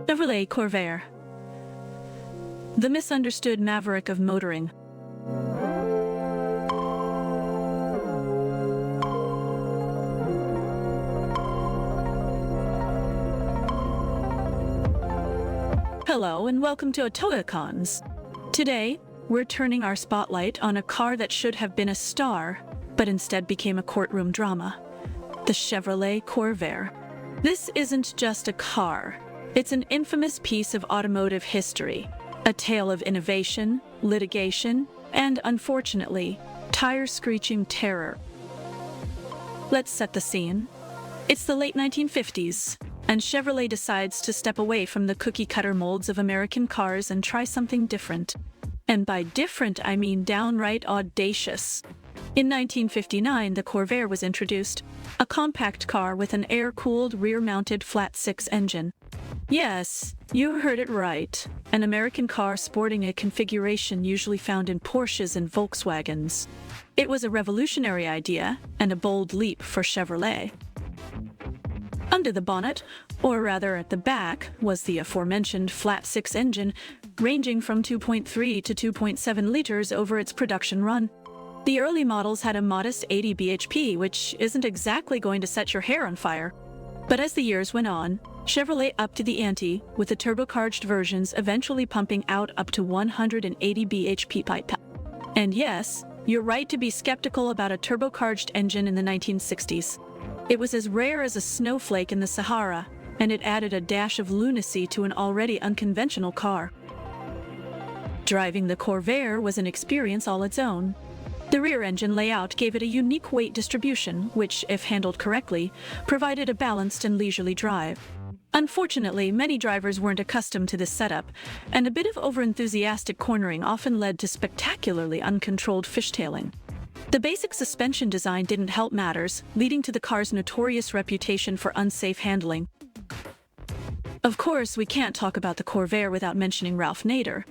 Chevrolet Corvair, the misunderstood Maverick of motoring. Hello and welcome to AutoIcons. Today, we're turning our spotlight on a car that should have been a star, but instead became a courtroom drama. The Chevrolet Corvair. This isn't just a car. It's an infamous piece of automotive history, a tale of innovation, litigation, and, unfortunately, tire-screeching terror. Let's set the scene. It's the late 1950s, and Chevrolet decides to step away from the cookie-cutter molds of American cars and try something different. And by different, I mean downright audacious. In 1959, the Corvair was introduced, a compact car with an air-cooled, rear-mounted flat-six engine. Yes, you heard it right. An American car sporting a configuration usually found in Porsches and Volkswagens. It was a revolutionary idea and a bold leap for Chevrolet. Under the bonnet, or rather at the back, was the aforementioned flat-six engine, ranging from 2.3 to 2.7 liters over its production run. The early models had a modest 80 bhp, which isn't exactly going to set your hair on fire. But as the years went on, Chevrolet upped the ante, with the turbocharged versions eventually pumping out up to 180 bhp. And yes, you're right to be skeptical about a turbocharged engine in the 1960s. It was as rare as a snowflake in the Sahara, and it added a dash of lunacy to an already unconventional car. Driving the Corvair was an experience all its own. The rear engine layout gave it a unique weight distribution, which, if handled correctly, provided a balanced and leisurely drive. Unfortunately, many drivers weren't accustomed to this setup, and a bit of overenthusiastic cornering often led to spectacularly uncontrolled fishtailing. The basic suspension design didn't help matters, leading to the car's notorious reputation for unsafe handling. Of course, we can't talk about the Corvair without mentioning Ralph Nader.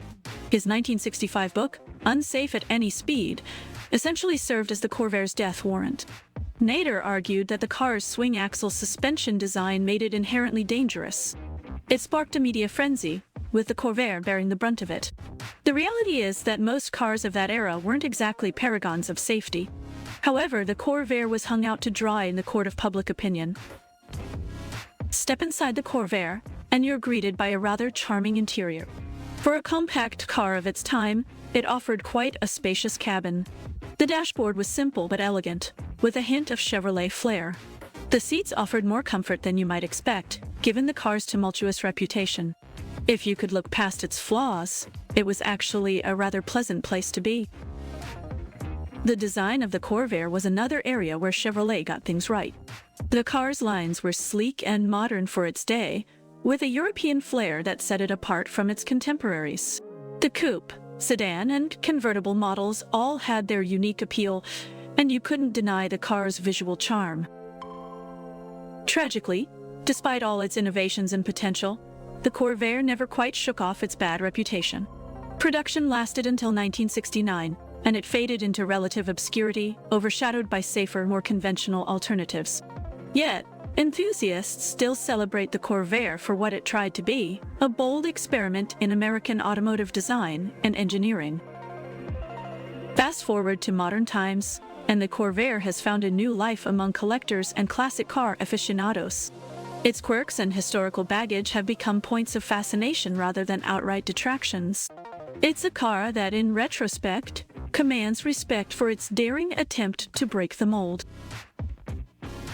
His 1965 book, Unsafe at Any Speed, essentially served as the Corvair's death warrant. Nader argued that the car's swing axle suspension design made it inherently dangerous. It sparked a media frenzy, with the Corvair bearing the brunt of it. The reality is that most cars of that era weren't exactly paragons of safety. However, the Corvair was hung out to dry in the court of public opinion. Step inside the Corvair, and you're greeted by a rather charming interior. For a compact car of its time, it offered quite a spacious cabin. The dashboard was simple but elegant, with a hint of Chevrolet flair. The seats offered more comfort than you might expect, given the car's tumultuous reputation. If you could look past its flaws, it was actually a rather pleasant place to be. The design of the Corvair was another area where Chevrolet got things right. The car's lines were sleek and modern for its day, with a European flair that set it apart from its contemporaries. The coupe, sedan, and convertible models all had their unique appeal, and you couldn't deny the car's visual charm. Tragically, despite all its innovations and potential, the Corvair never quite shook off its bad reputation. Production lasted until 1969, and it faded into relative obscurity, overshadowed by safer, more conventional alternatives. Yet, enthusiasts still celebrate the Corvair for what it tried to be, a bold experiment in American automotive design and engineering. Fast forward to modern times, and the Corvair has found a new life among collectors and classic car aficionados. Its quirks and historical baggage have become points of fascination rather than outright detractions. It's a car that, in retrospect, commands respect for its daring attempt to break the mold.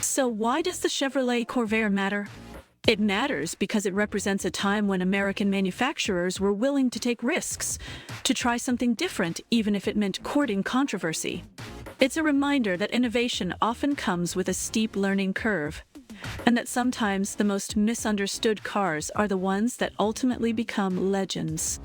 So why does the Chevrolet Corvair matter? It matters because it represents a time when American manufacturers were willing to take risks, to try something different even if it meant courting controversy. It's a reminder that innovation often comes with a steep learning curve, and that sometimes the most misunderstood cars are the ones that ultimately become legends.